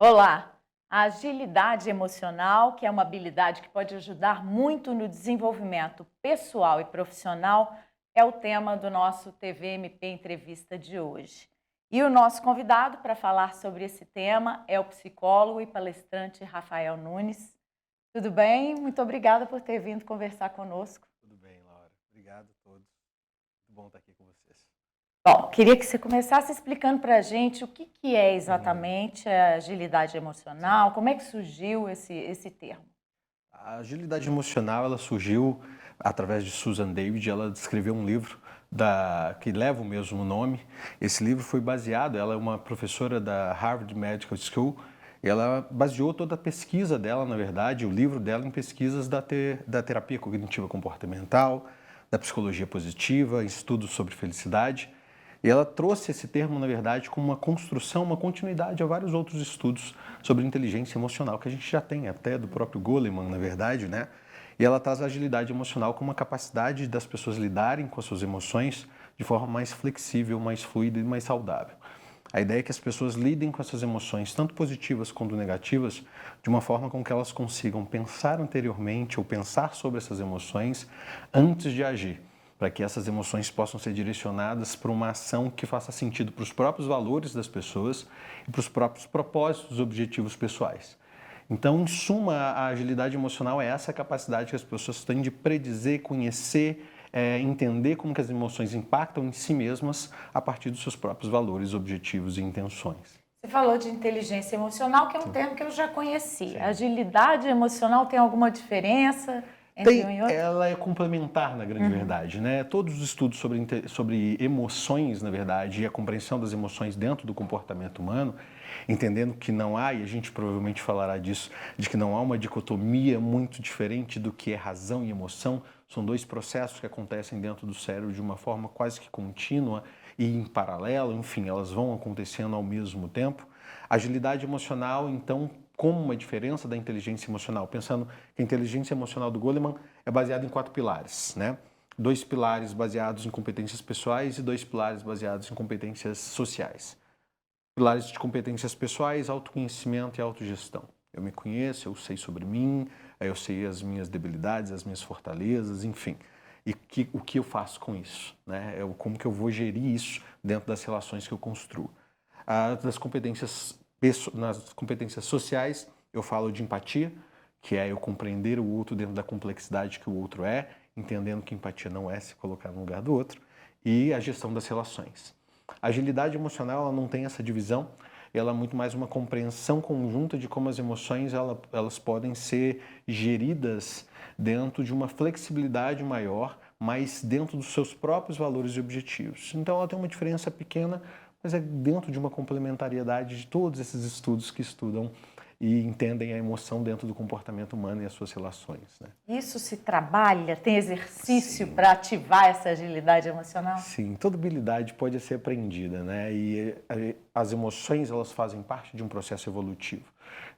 Olá! A agilidade emocional, que é uma habilidade que pode ajudar muito no desenvolvimento pessoal e profissional, é o tema do nosso TVMP Entrevista de hoje. E o nosso convidado para falar sobre esse tema é o psicólogo e palestrante Rafael Nunes. Tudo bem? Muito obrigada por ter vindo conversar conosco. Tudo bem, Laura. Obrigado a todos. Muito bom estar aqui com vocês. Bom, queria que você começasse explicando para a gente o que é Uhum. exatamente a agilidade Sim. emocional, como é que surgiu esse termo. A agilidade emocional, ela surgiu através de Susan David. Ela escreveu um livro que leva o mesmo nome. Esse livro foi baseado, ela é uma professora da Harvard Medical School, e ela baseou toda a pesquisa dela, na verdade, o livro dela em pesquisas da terapia cognitiva comportamental, da psicologia positiva, estudos sobre felicidade. E ela trouxe esse termo, na verdade, como uma construção, uma continuidade a vários outros estudos sobre inteligência emocional, que a gente já tem até do próprio Goleman, na verdade, né? E ela traz a agilidade emocional como uma capacidade das pessoas lidarem com as suas emoções de forma mais flexível, mais fluida e mais saudável. A ideia é que as pessoas lidem com essas emoções, tanto positivas quanto negativas, de uma forma com que elas consigam pensar anteriormente ou pensar sobre essas emoções antes de agir, para que essas emoções possam ser direcionadas para uma ação que faça sentido para os próprios valores das pessoas e para os próprios propósitos e objetivos pessoais. Então, em suma, a agilidade emocional é essa capacidade que as pessoas têm de predizer, conhecer, entender como que as emoções impactam em si mesmas a partir dos seus próprios valores, objetivos e intenções. Você falou de inteligência emocional, que é um Sim, termo que eu já conheci. sim. Agilidade emocional tem alguma diferença entre um e outro? Ela é complementar, na grande Uhum. verdade, né? Todos os estudos sobre emoções, na verdade, e a compreensão das emoções dentro do comportamento humano, entendendo que não há, e a gente provavelmente falará disso, de que não há uma dicotomia muito diferente do que é razão e emoção, são dois processos que acontecem dentro do cérebro de uma forma quase que contínua e em paralelo, enfim, elas vão acontecendo ao mesmo tempo. Agilidade emocional, então, como uma diferença da inteligência emocional, pensando que a inteligência emocional do Goleman é baseada em 4 pilares, né? 2 pilares baseados em competências pessoais e 2 pilares baseados em competências sociais. Pilares de competências pessoais, autoconhecimento e autogestão. Eu me conheço, eu sei sobre mim, eu sei as minhas debilidades, as minhas fortalezas, enfim. E o que eu faço com isso, né? Como que eu vou gerir isso dentro das relações que eu construo. Nas competências sociais, eu falo de empatia, que é eu compreender o outro dentro da complexidade que o outro é, entendendo que empatia não é se colocar no lugar do outro, e a gestão das relações. A agilidade emocional, ela não tem essa divisão, ela é muito mais uma compreensão conjunta de como as emoções elas podem ser geridas dentro de uma flexibilidade maior, mas dentro dos seus próprios valores e objetivos. Então ela tem uma diferença pequena, mas é dentro de uma complementariedade de todos esses estudos que estudam e entendem a emoção dentro do comportamento humano e as suas relações, né? Isso se trabalha? Tem exercício Sim, para ativar essa agilidade emocional? sim, toda habilidade pode ser aprendida, né? E as emoções, elas fazem parte de um processo evolutivo.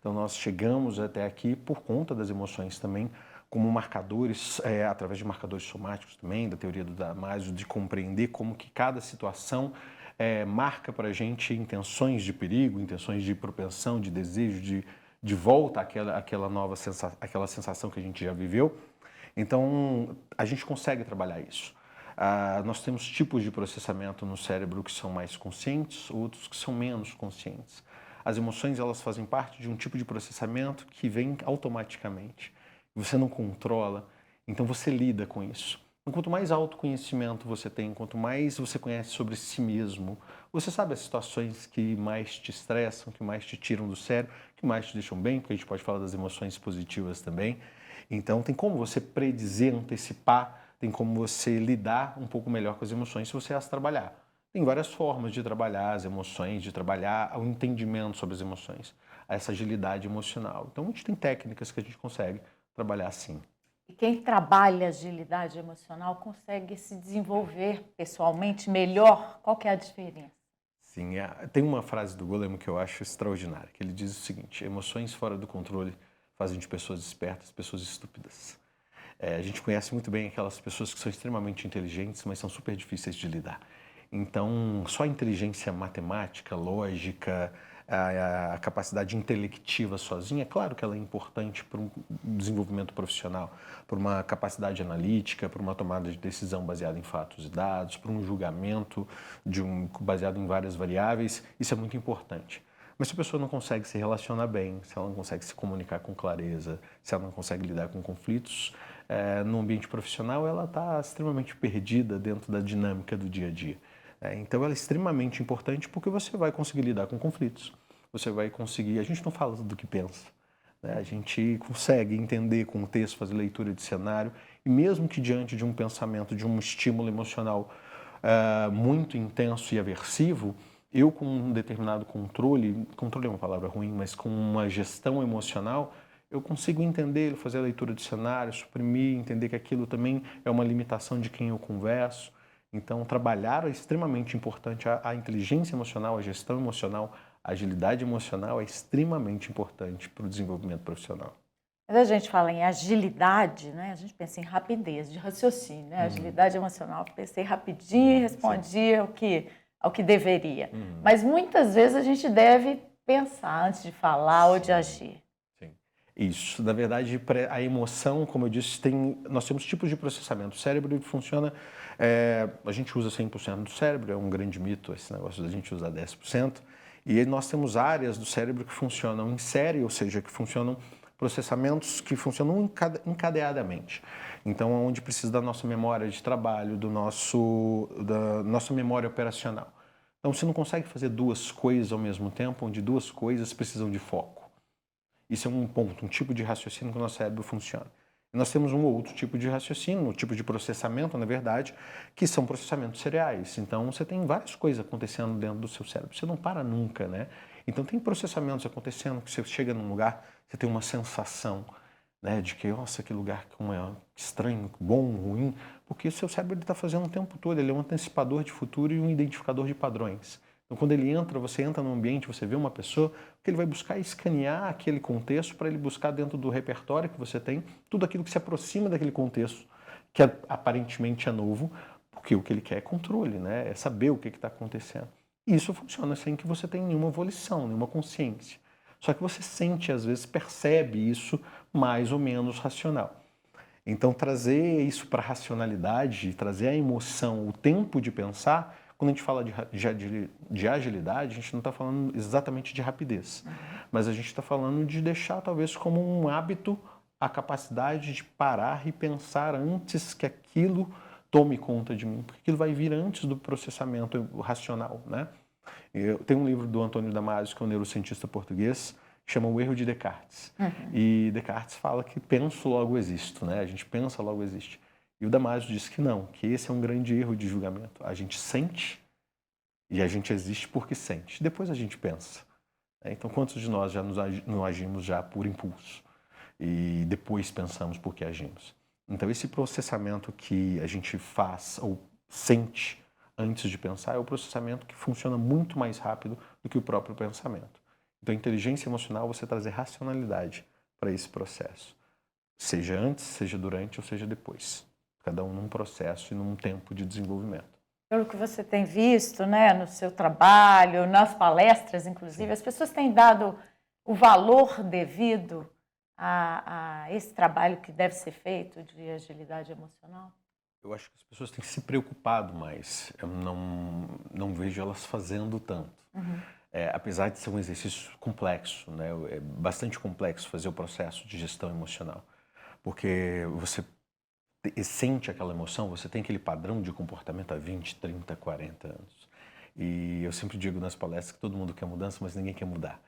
Então nós chegamos até aqui por conta das emoções também, como marcadores, através de marcadores somáticos também, da teoria do Damasio, de compreender como que cada situação marca para a gente intenções de perigo, intenções de propensão, de desejo, de volta àquela nova aquela sensação que a gente já viveu. Então, a gente consegue trabalhar isso. Nós temos tipos de processamento no cérebro que são mais conscientes, outros que são menos conscientes. As emoções, elas fazem parte de um tipo de processamento que vem automaticamente. Você não controla, então você lida com isso. Então, quanto mais autoconhecimento você tem, quanto mais você conhece sobre si mesmo, você sabe as situações que mais te estressam, que mais te tiram do sério, que mais te deixam bem, porque a gente pode falar das emoções positivas também. Então, tem como você predizer, antecipar, tem como você lidar um pouco melhor com as emoções se você as trabalhar. Tem várias formas de trabalhar as emoções, de trabalhar o entendimento sobre as emoções, essa agilidade emocional. Então, a gente tem técnicas que a gente consegue trabalhar assim. E quem trabalha agilidade emocional consegue se desenvolver pessoalmente melhor? Qual que é a diferença? Sim, tem uma frase do Goleman que eu acho extraordinária, que ele diz o seguinte: emoções fora do controle fazem de pessoas espertas pessoas estúpidas. A gente conhece muito bem aquelas pessoas que são extremamente inteligentes, mas são super difíceis de lidar. Então, só a inteligência matemática, lógica, a capacidade intelectiva sozinha, é claro que ela é importante para um desenvolvimento profissional, para uma capacidade analítica, para uma tomada de decisão baseada em fatos e dados, para um julgamento baseado em várias variáveis, isso é muito importante. Mas se a pessoa não consegue se relacionar bem, se ela não consegue se comunicar com clareza, se ela não consegue lidar com conflitos, no ambiente profissional ela está extremamente perdida dentro da dinâmica do dia a dia. Então ela é extremamente importante porque você vai conseguir lidar com conflitos, você vai conseguir, a gente não fala do que pensa, né? A gente consegue entender contexto, fazer leitura de cenário e mesmo que diante de um pensamento, de um estímulo emocional muito intenso e aversivo, eu com um determinado controle é uma palavra ruim, mas com uma gestão emocional, eu consigo entender, fazer a leitura de cenário, suprimir, entender que aquilo também é uma limitação de quem eu converso. Então, trabalhar é extremamente importante. A inteligência emocional, a gestão emocional, a agilidade emocional é extremamente importante para o desenvolvimento profissional. Quando a gente fala em agilidade, né, a gente pensa em rapidez de raciocínio, né? Agilidade emocional, pensei rapidinho e respondi ao que deveria. Mas muitas vezes a gente deve pensar antes de falar ou de agir. Sim. Isso. Na verdade, a emoção, como eu disse, nós temos tipos de processamento. O cérebro funciona, a gente usa 100% do cérebro, é um grande mito esse negócio da gente usar 10%. E aí nós temos áreas do cérebro que funcionam em série, ou seja, que funcionam processamentos que funcionam encadeadamente. Então, onde precisa da nossa memória de trabalho, da nossa memória operacional. Então, você não consegue fazer duas coisas ao mesmo tempo, onde duas coisas precisam de foco. Isso é um ponto, um tipo de raciocínio que o nosso cérebro funciona. E nós temos um outro tipo de raciocínio, um tipo de processamento, na verdade, que são processamentos cereais. Então, você tem várias coisas acontecendo dentro do seu cérebro. Você não para nunca, né? Então, tem processamentos acontecendo que você chega num lugar, você tem uma sensação, né, de que, nossa, que lugar como é estranho, bom, ruim, porque o seu cérebro está fazendo o tempo todo. Ele é um antecipador de futuro e um identificador de padrões. Então, quando ele entra, você entra no ambiente, você vê uma pessoa, o que ele vai buscar é escanear aquele contexto para ele buscar dentro do repertório que você tem tudo aquilo que se aproxima daquele contexto, que aparentemente é novo, porque o que ele quer é controle, né? É saber o que está acontecendo. E isso funciona sem que você tenha nenhuma volição, nenhuma consciência. Só que você sente, às vezes, percebe isso mais ou menos racional. Então, trazer isso para a racionalidade, trazer a emoção, o tempo de pensar, quando a gente fala de agilidade, a gente não está falando exatamente de rapidez, mas a gente está falando de deixar talvez como um hábito a capacidade de parar e pensar antes que aquilo tome conta de mim, porque aquilo vai vir antes do processamento racional, né? Tem um livro do Antônio Damasio, que é um neurocientista português, que chama O Erro de Descartes. E Descartes fala que penso, logo existo, né? A gente pensa, logo existe. E o Damasio diz que não, que esse é um grande erro de julgamento. A gente sente e a gente existe porque sente. Depois a gente pensa. Então, quantos de nós já não agimos já por impulso? E depois pensamos porque agimos. Então, esse processamento que a gente faz ou sente antes de pensar é o processamento que funciona muito mais rápido do que o próprio pensamento. Então, a inteligência emocional, você trazer racionalidade para esse processo. Seja antes, seja durante ou seja depois. Cada um num processo e num tempo de desenvolvimento. Pelo que você tem visto, né, no seu trabalho, nas palestras, inclusive, as pessoas têm dado o valor devido a esse trabalho que deve ser feito de agilidade emocional? Eu acho que as pessoas têm se preocupado mais. Eu não vejo elas fazendo tanto. Apesar de ser um exercício complexo, né? É bastante complexo fazer o processo de gestão emocional. Porque você sente aquela emoção, você tem aquele padrão de comportamento há 20, 30, 40 anos. E eu sempre digo nas palestras que todo mundo quer mudança, mas ninguém quer mudar.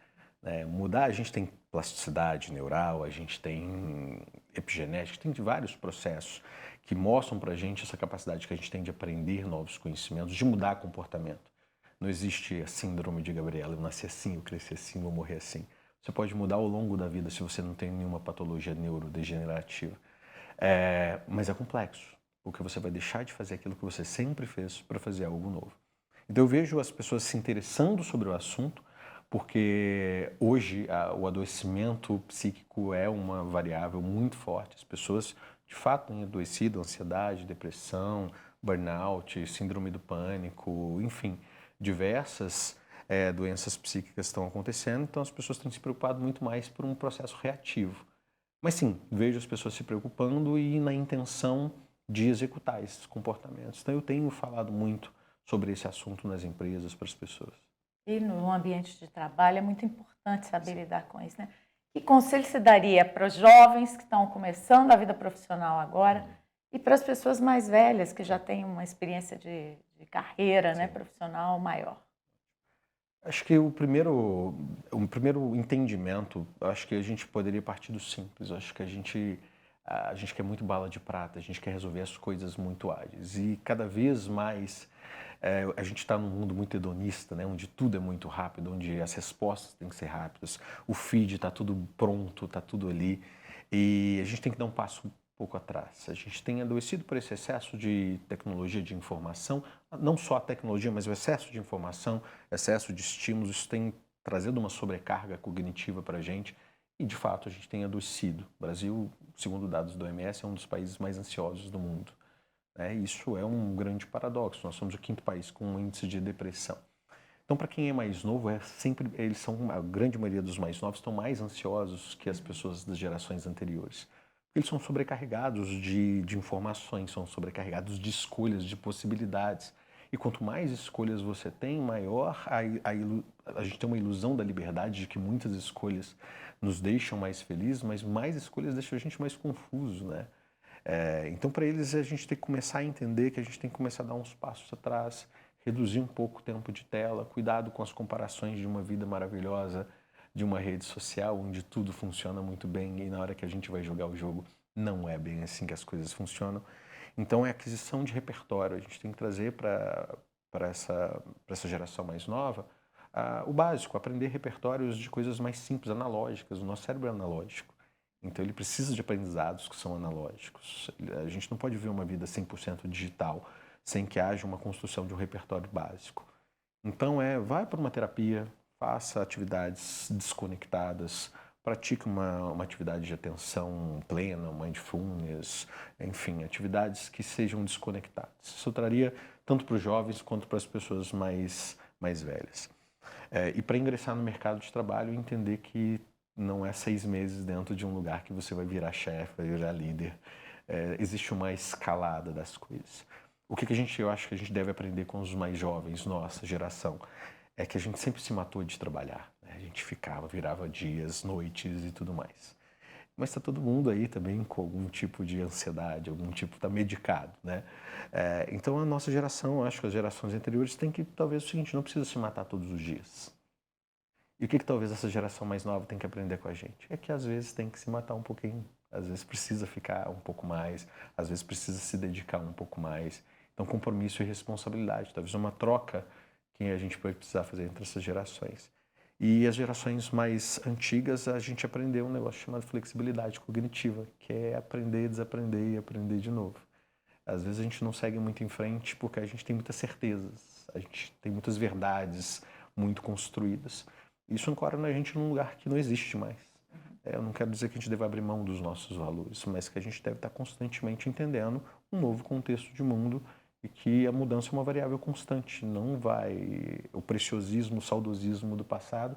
Mudar, a gente tem plasticidade neural, a gente tem epigenética, tem vários processos que mostram para a gente essa capacidade que a gente tem de aprender novos conhecimentos, de mudar comportamento. Não existe a síndrome de Gabriela, eu nasci assim, eu cresci assim, vou morrer assim. Você pode mudar ao longo da vida se você não tem nenhuma patologia neurodegenerativa. Mas é complexo, porque você vai deixar de fazer aquilo que você sempre fez para fazer algo novo. Então eu vejo as pessoas se interessando sobre o assunto, porque hoje o adoecimento psíquico é uma variável muito forte. As pessoas, de fato, têm adoecido, ansiedade, depressão, burnout, síndrome do pânico, enfim, diversas doenças psíquicas estão acontecendo, então as pessoas têm se preocupado muito mais por um processo reativo. Mas sim, vejo as pessoas se preocupando e na intenção de executar esses comportamentos. Então eu tenho falado muito sobre esse assunto nas empresas para as pessoas. E no ambiente de trabalho é muito importante saber lidar com isso, né? Que conselho você daria para os jovens que estão começando a vida profissional agora e para as pessoas mais velhas que já têm uma experiência de carreira, né, profissional maior? Acho que o primeiro entendimento, acho que a gente poderia partir do simples. Acho que a gente quer muito bala de prata, a gente quer resolver as coisas muito ágeis. E cada vez mais a gente está num mundo muito hedonista, né, onde tudo é muito rápido, onde as respostas têm que ser rápidas, o feed está tudo pronto, está tudo ali. E a gente tem que dar um passo um pouco atrás. A gente tem adoecido por esse excesso de tecnologia, de informação, não só a tecnologia, mas o excesso de informação, excesso de estímulos, isso tem trazido uma sobrecarga cognitiva para a gente e, de fato, a gente tem adoecido. O Brasil, segundo dados do OMS, é um dos países mais ansiosos do mundo. Isso é um grande paradoxo. Nós somos o 5º país com um índice de depressão. Então, para quem é mais novo, a grande maioria dos mais novos estão mais ansiosos que as pessoas das gerações anteriores. Eles são sobrecarregados de informações, são sobrecarregados de escolhas, de possibilidades. E quanto mais escolhas você tem, maior a gente tem uma ilusão da liberdade, de que muitas escolhas nos deixam mais felizes, mas mais escolhas deixam a gente mais confuso, né? Então, para eles, a gente tem que começar a entender que a gente tem que começar a dar uns passos atrás, reduzir um pouco o tempo de tela, cuidado com as comparações de uma vida maravilhosa, de uma rede social onde tudo funciona muito bem e na hora que a gente vai jogar o jogo não é bem assim que as coisas funcionam. Então é aquisição de repertório, a gente tem que trazer para essa geração mais nova o básico, aprender repertórios de coisas mais simples, analógicas. O nosso cérebro é analógico, então ele precisa de aprendizados que são analógicos. A gente não pode viver uma vida 100% digital sem que haja uma construção de um repertório básico. Então vai para uma terapia, faça atividades desconectadas, pratique uma atividade de atenção plena, mindfulness, enfim, atividades que sejam desconectadas. Isso eu traria tanto para os jovens quanto para as pessoas mais velhas. E para ingressar no mercado de trabalho, entender que não é 6 meses dentro de um lugar que você vai virar chefe, vai virar líder. Existe uma escalada das coisas. O que eu acho que a gente deve aprender com os mais jovens, nossa geração, é que a gente sempre se matou de trabalhar, né? A gente virava dias, noites e tudo mais. Mas está todo mundo aí também com algum tipo de ansiedade, algum tipo, está medicado, né? Então a nossa geração, acho que as gerações anteriores têm que, talvez, o seguinte, não precisa se matar todos os dias. E o que talvez essa geração mais nova tem que aprender com a gente? É que às vezes tem que se matar um pouquinho, às vezes precisa ficar um pouco mais, às vezes precisa se dedicar um pouco mais. Então compromisso e responsabilidade, talvez uma troca que a gente pode precisar fazer entre essas gerações. E as gerações mais antigas, a gente aprendeu um negócio chamado flexibilidade cognitiva, que é aprender, desaprender e aprender de novo. Às vezes a gente não segue muito em frente porque a gente tem muitas certezas, a gente tem muitas verdades muito construídas. Isso ancora na gente num lugar que não existe mais. Eu não quero dizer que a gente deve abrir mão dos nossos valores, mas que a gente deve estar constantemente entendendo um novo contexto de mundo e que a mudança é uma variável constante. O preciosismo, o saudosismo do passado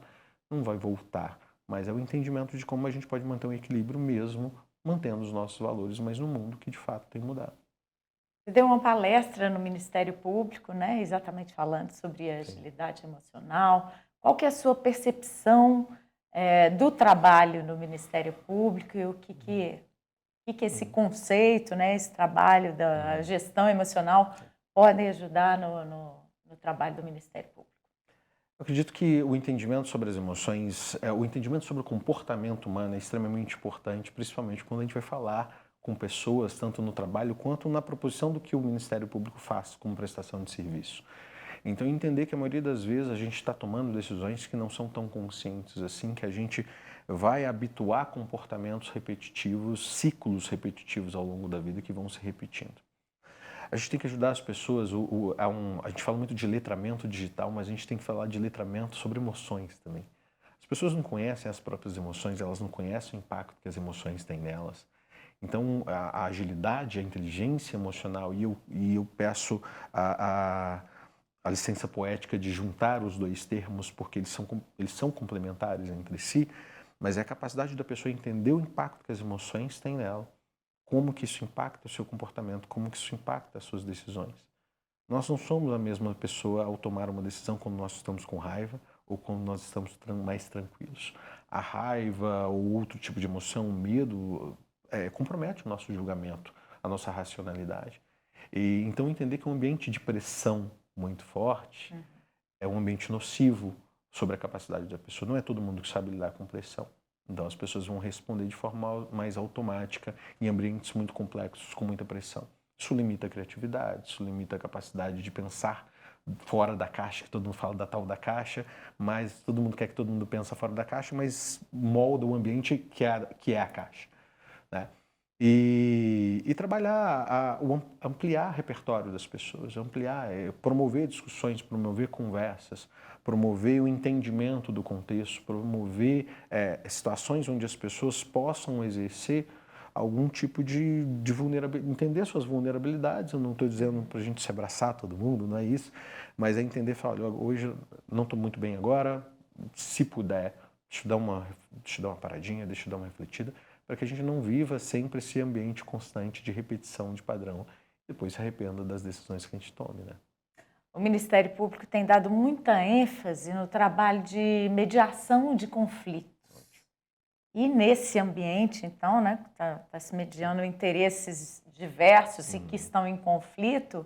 não vai voltar, mas é o entendimento de como a gente pode manter um equilíbrio mesmo mantendo os nossos valores, mas no mundo que de fato tem mudado. Você deu uma palestra no Ministério Público, né, exatamente falando sobre a agilidade emocional. Qual que é a sua percepção do trabalho no Ministério Público e o que esse conceito, né, esse trabalho da gestão emocional podem ajudar no trabalho do Ministério Público? Eu acredito que o entendimento sobre as emoções, o entendimento sobre o comportamento humano é extremamente importante, principalmente quando a gente vai falar com pessoas, tanto no trabalho quanto na proposição do que o Ministério Público faz como prestação de serviço. Então, entender que a maioria das vezes a gente está tomando decisões que não são tão conscientes assim, que a gente vai habituar comportamentos repetitivos, ciclos repetitivos ao longo da vida que vão se repetindo. A gente tem que ajudar as pessoas, a gente fala muito de letramento digital, mas a gente tem que falar de letramento sobre emoções também. As pessoas não conhecem as próprias emoções, elas não conhecem o impacto que as emoções têm nelas. Então, a agilidade, a inteligência emocional, e eu peço a licença poética de juntar os dois termos, porque eles são complementares entre si, mas é a capacidade da pessoa entender o impacto que as emoções têm nela, como que isso impacta o seu comportamento, como que isso impacta as suas decisões. Nós não somos a mesma pessoa ao tomar uma decisão quando nós estamos com raiva ou quando nós estamos mais tranquilos. A raiva ou outro tipo de emoção, o medo, compromete o nosso julgamento, a nossa racionalidade. E então entender que um ambiente de pressão muito forte é um ambiente nocivo sobre a capacidade da pessoa. Não é todo mundo que sabe lidar com pressão. Então as pessoas vão responder de forma mais automática em ambientes muito complexos, com muita pressão. Isso limita a criatividade, isso limita a capacidade de pensar fora da caixa, que todo mundo fala da tal da caixa, mas todo mundo quer que todo mundo pense fora da caixa, mas molda o ambiente que é a caixa, né? E trabalhar, ampliar o repertório das pessoas, promover discussões, promover conversas, promover o entendimento do contexto, promover situações onde as pessoas possam exercer algum tipo de vulnerabilidade, entender suas vulnerabilidades. Eu não estou dizendo para a gente se abraçar todo mundo, não é isso, mas é entender, falar, olha, hoje não estou muito bem agora, se puder, deixa eu dar uma paradinha, deixa eu dar uma refletida, para que a gente não viva sempre esse ambiente constante de repetição de padrão e depois se arrependa das decisões que a gente tome, né? O Ministério Público tem dado muita ênfase no trabalho de mediação de conflitos. E nesse ambiente, então, né, tá se mediando interesses diversos e que estão em conflito,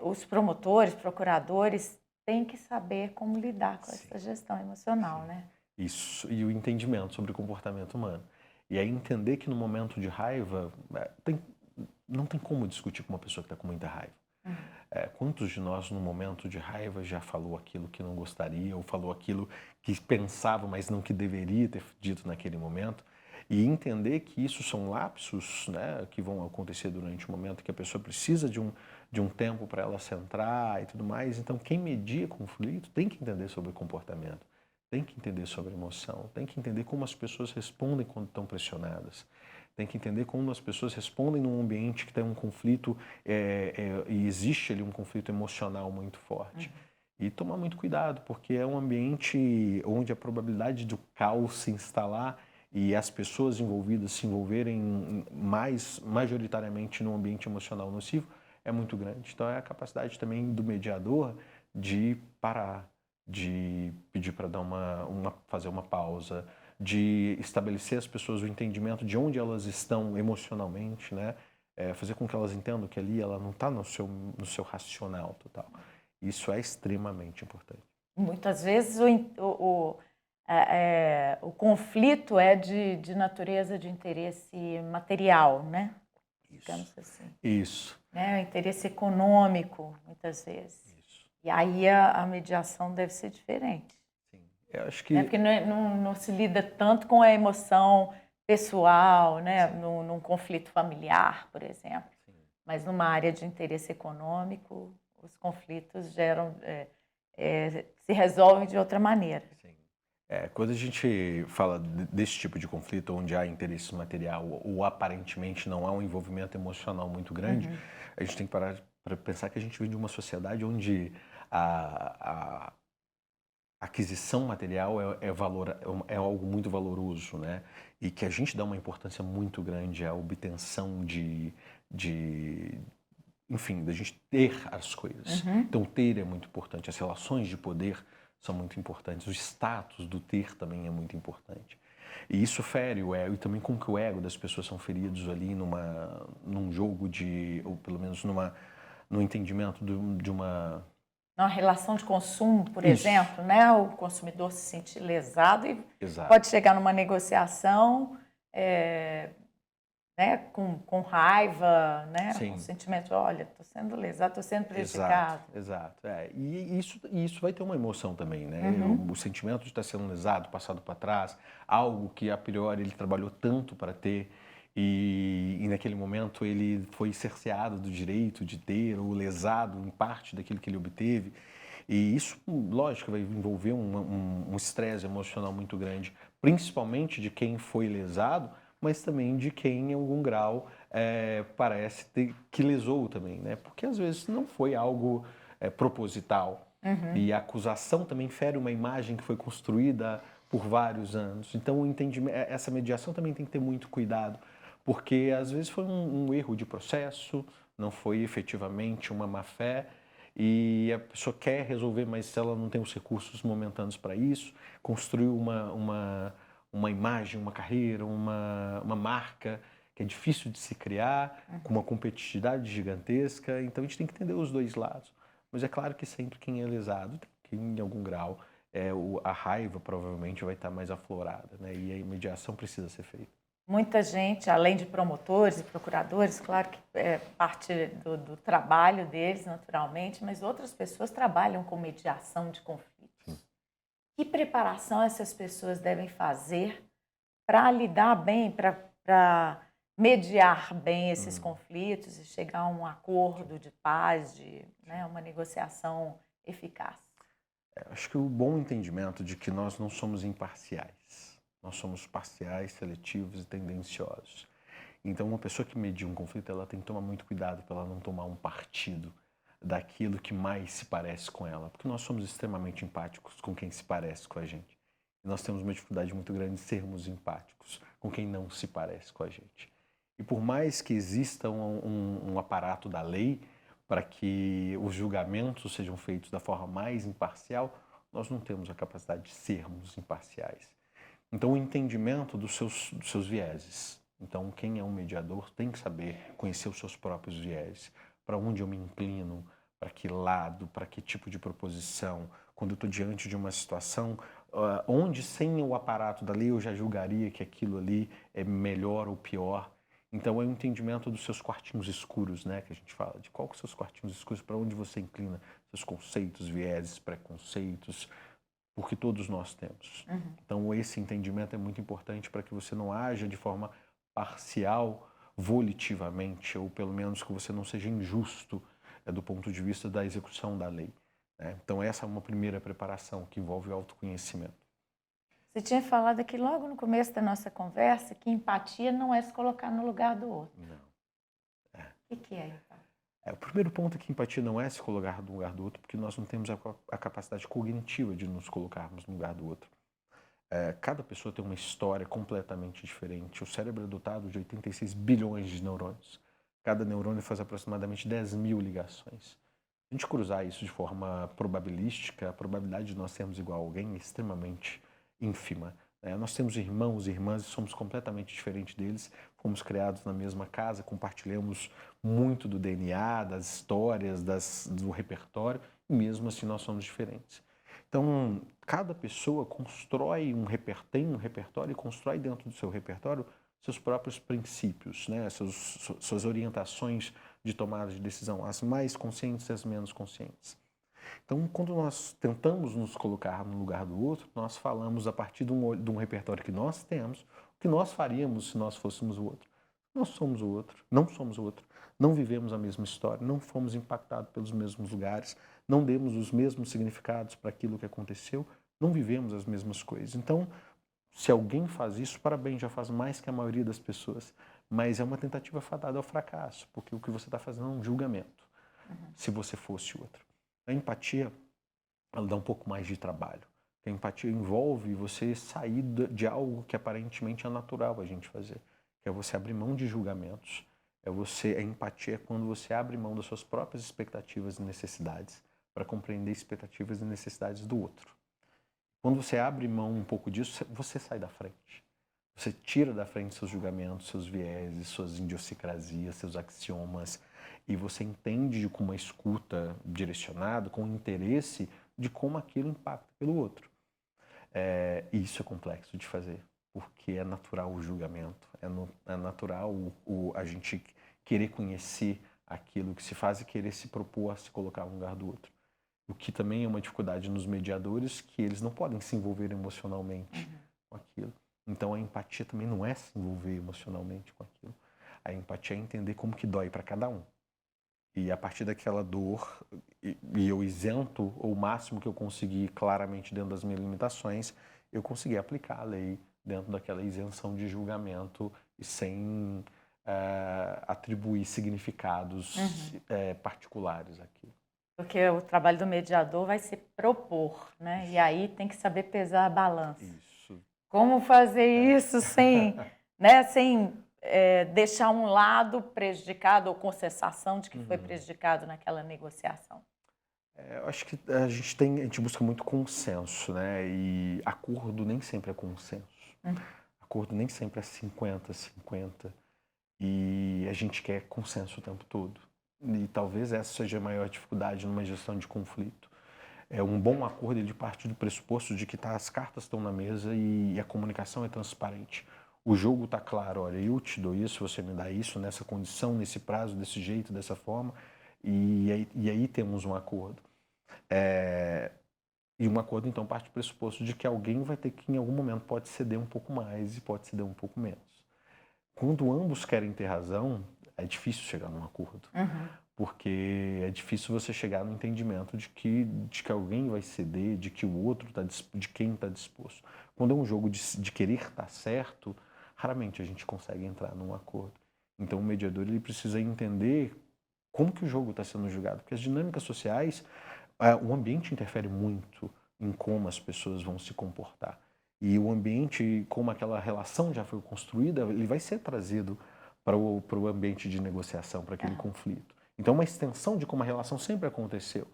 os promotores, procuradores têm que saber como lidar com essa gestão emocional, né? Isso, e o entendimento sobre o comportamento humano. E aí entender que no momento de raiva, não tem como discutir com uma pessoa que está com muita raiva. Quantos de nós, no momento de raiva, já falou aquilo que não gostaria, ou falou aquilo que pensava, mas não que deveria ter dito naquele momento? E entender que isso são lapsos, né, que vão acontecer durante o momento, que a pessoa precisa de um tempo para ela centrar e tudo mais. Então, quem media conflito tem que entender sobre o comportamento, tem que entender sobre a emoção, tem que entender como as pessoas respondem quando estão pressionadas. Tem que entender como as pessoas respondem num ambiente que tem um conflito e existe ali um conflito emocional muito forte. E tomar muito cuidado, porque é um ambiente onde a probabilidade do caos se instalar e as pessoas envolvidas se envolverem majoritariamente num ambiente emocional nocivo é muito grande. Então é a capacidade também do mediador de parar, de pedir para dar fazer uma pausa, de estabelecer as pessoas o entendimento de onde elas estão emocionalmente, né? Fazer com que elas entendam que ali ela não está no seu racional total. Isso é extremamente importante. Muitas vezes o conflito é de natureza de interesse material, né? Digamos assim. Isso. Né? Interesse econômico, muitas vezes. Isso. E aí a mediação deve ser diferente. Eu acho que... Porque não se lida tanto com a emoção pessoal, né? Num conflito familiar, por exemplo. Sim. Mas numa área de interesse econômico, os conflitos se resolvem de outra maneira. Sim. Quando a gente fala desse tipo de conflito, onde há interesse material ou aparentemente não há um envolvimento emocional muito grande, a gente tem que parar para pensar que a gente vem de uma sociedade onde a aquisição material é algo muito valoroso, né? E que a gente dá uma importância muito grande à obtenção enfim, da gente ter as coisas. Então, ter é muito importante, as relações de poder são muito importantes, o status do ter também é muito importante. E isso fere o ego, e também como que o ego das pessoas são feridos ali num jogo ou pelo menos no entendimento de uma... Na relação de consumo, por exemplo, né? O consumidor se sente lesado e Exato. pode chegar numa negociação né? com raiva, né? Sim. Com sentimento, olha, estou sendo lesado, estou sendo prejudicado. Exato. E isso vai ter uma emoção também, né? O sentimento de estar sendo lesado, passado para trás, algo que a priori ele trabalhou tanto para ter, e naquele momento ele foi cerceado do direito de ter ou lesado em parte daquilo que ele obteve. E isso, lógico, vai envolver um estresse emocional muito grande, principalmente de quem foi lesado, mas também de quem, em algum grau, parece que lesou também, né? Porque às vezes não foi algo proposital. E a acusação também fere uma imagem que foi construída por vários anos. Então, o entendimento, essa mediação também tem que ter muito cuidado, porque às vezes foi um erro de processo, não foi efetivamente uma má-fé, e a pessoa quer resolver, mas ela não tem os recursos momentâneos para isso, construiu uma imagem, uma carreira, uma marca que é difícil de se criar, com uma competitividade gigantesca. Então, a gente tem que entender os dois lados. Mas é claro que sempre quem é lesado, que em algum grau, a raiva provavelmente vai estar mais aflorada, né? E a mediação precisa ser feita. Muita gente, além de promotores e procuradores, claro que é parte do trabalho deles, naturalmente, mas outras pessoas trabalham com mediação de conflitos. Sim. Que preparação essas pessoas devem fazer para lidar bem, para mediar bem esses conflitos e chegar a um acordo de paz, né, uma negociação eficaz? Acho que o bom entendimento de que nós não somos imparciais. Nós somos parciais, seletivos e tendenciosos. Então, uma pessoa que media um conflito, ela tem que tomar muito cuidado para ela não tomar um partido daquilo que mais se parece com ela, porque nós somos extremamente empáticos com quem se parece com a gente. E nós temos uma dificuldade muito grande de sermos empáticos com quem não se parece com a gente. E por mais que exista um aparato da lei para que os julgamentos sejam feitos da forma mais imparcial, nós não temos a capacidade de sermos imparciais. Então, o entendimento dos seus vieses. Então, quem é um mediador tem que saber conhecer os seus próprios vieses. Para onde eu me inclino, para que lado, para que tipo de proposição. Quando eu estou diante de uma situação onde, sem o aparato da lei, eu já julgaria que aquilo ali é melhor ou pior. Então, é o entendimento dos seus quartinhos escuros, né, que a gente fala. De qual que são os seus quartinhos escuros, para onde você inclina seus conceitos, vieses, preconceitos, porque todos nós temos. Então, esse entendimento é muito importante para que você não haja de forma parcial, volitivamente, ou pelo menos que você não seja injusto do ponto de vista da execução da lei, né? Então, essa é uma primeira preparação que envolve o autoconhecimento. Você tinha falado aqui logo no começo da nossa conversa que empatia não é se colocar no lugar do outro. Não. O que é empatia? O primeiro ponto é que empatia não é se colocar no lugar do outro, porque nós não temos a capacidade cognitiva de nos colocarmos no lugar do outro. Cada pessoa tem uma história completamente diferente. O cérebro é dotado de 86 bilhões de neurônios. Cada neurônio faz aproximadamente 10.000 ligações. Se a gente cruzar isso de forma probabilística, a probabilidade de nós sermos igual a alguém é extremamente ínfima. Nós temos irmãos e irmãs e somos completamente diferentes deles. Fomos criados na mesma casa, compartilhamos muito do DNA, das histórias, do repertório, e mesmo assim nós somos diferentes. Então, cada pessoa constrói tem um repertório e constrói dentro do seu repertório seus próprios princípios, né? Suas orientações de tomada de decisão, as mais conscientes e as menos conscientes. Então, quando nós tentamos nos colocar no lugar do outro, nós falamos a partir de um repertório que nós temos, o que nós faríamos se nós fôssemos o outro. Nós somos o outro, não somos o outro, não vivemos a mesma história, não fomos impactados pelos mesmos lugares, não demos os mesmos significados para aquilo que aconteceu, não vivemos as mesmas coisas. Então, se alguém faz isso, parabéns, já faz mais que a maioria das pessoas, mas é uma tentativa fadada ao fracasso, porque o que você está fazendo é um julgamento, se você fosse o outro. A empatia, ela dá um pouco mais de trabalho. A empatia envolve você sair de algo que aparentemente é natural a gente fazer, que é você abrir mão de julgamentos. A empatia é quando você abre mão das suas próprias expectativas e necessidades para compreender expectativas e necessidades do outro. Quando você abre mão um pouco disso, você sai da frente. Você tira da frente seus julgamentos, seus vieses, suas idiosincrasias, seus axiomas, e você entende com uma escuta direcionada, com interesse de como aquilo impacta pelo outro. E isso é complexo de fazer, porque é natural o julgamento, é natural a gente querer conhecer aquilo que se faz e querer se propor a se colocar no lugar do outro. O que também é uma dificuldade nos mediadores, que eles não podem se envolver emocionalmente com aquilo. Então, a empatia também não é se envolver emocionalmente com aquilo. A empatia é entender como que dói para cada um. E a partir daquela dor, e eu isento o máximo que eu conseguir claramente dentro das minhas limitações, eu consegui aplicar a lei dentro daquela isenção de julgamento e sem atribuir significados particulares àquilo. Porque o trabalho do mediador vai ser propor, né? E aí tem que saber pesar a balança. Isso. Como fazer isso sem, né, sem deixar um lado prejudicado ou com sensação de que foi prejudicado naquela negociação? Eu acho que a gente busca muito consenso, né? E acordo nem sempre é consenso. Acordo nem sempre é 50-50. E a gente quer consenso o tempo todo. E talvez essa seja a maior dificuldade numa gestão de conflito. Um bom acordo, ele parte do pressuposto de que as cartas estão na mesa e a comunicação é transparente. O jogo está claro, olha, eu te dou isso, você me dá isso, nessa condição, nesse prazo, desse jeito, dessa forma, e aí temos um acordo. E um acordo, então, parte do pressuposto de que alguém vai ter que, em algum momento, pode ceder um pouco mais e pode ceder um pouco menos. Quando ambos querem ter razão, é difícil chegar num acordo. Porque é difícil você chegar no entendimento de que alguém vai ceder, de que o outro de quem está disposto. Quando é um jogo de querer estar certo, raramente a gente consegue entrar num acordo. Então o mediador ele precisa entender como que o jogo está sendo julgado, porque as dinâmicas sociais, o ambiente interfere muito em como as pessoas vão se comportar. E o ambiente, como aquela relação já foi construída, ele vai ser trazido para o ambiente de negociação, para aquele conflito. Então, uma extensão de como a relação sempre aconteceu.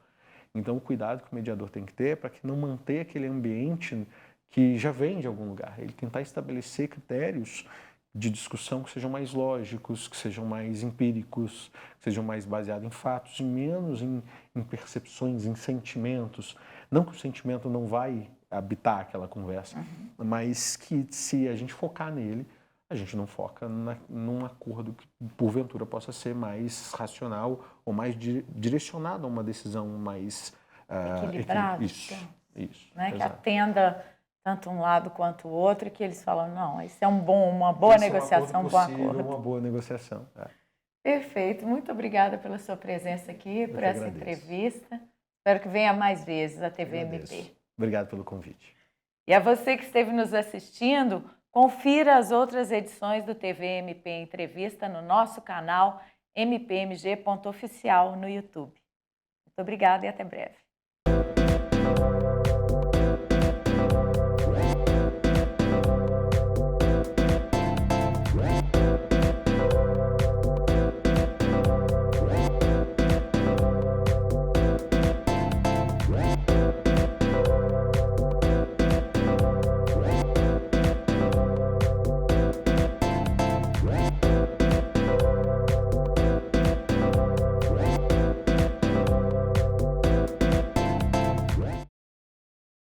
Então, o cuidado que o mediador tem que ter é para que não manter aquele ambiente que já vem de algum lugar. Ele tentar estabelecer critérios de discussão que sejam mais lógicos, que sejam mais empíricos, que sejam mais baseados em fatos e menos em percepções, em sentimentos. Não que o sentimento não vai habitar aquela conversa, mas que se a gente focar nele, a gente não foca num acordo que, porventura, possa ser mais racional ou mais direcionado a uma decisão mais equilibrada. Isso. Né? Que atenda tanto um lado quanto o outro, e que eles falam, não, isso é uma boa negociação, um bom acordo. Uma boa negociação. Perfeito. Muito obrigada pela sua presença aqui, por essa entrevista. Espero que venha mais vezes a TV MP. Obrigado pelo convite. E a você que esteve nos assistindo, confira as outras edições do TV MP Entrevista no nosso canal mpmg.oficial no YouTube. Muito obrigada e até breve.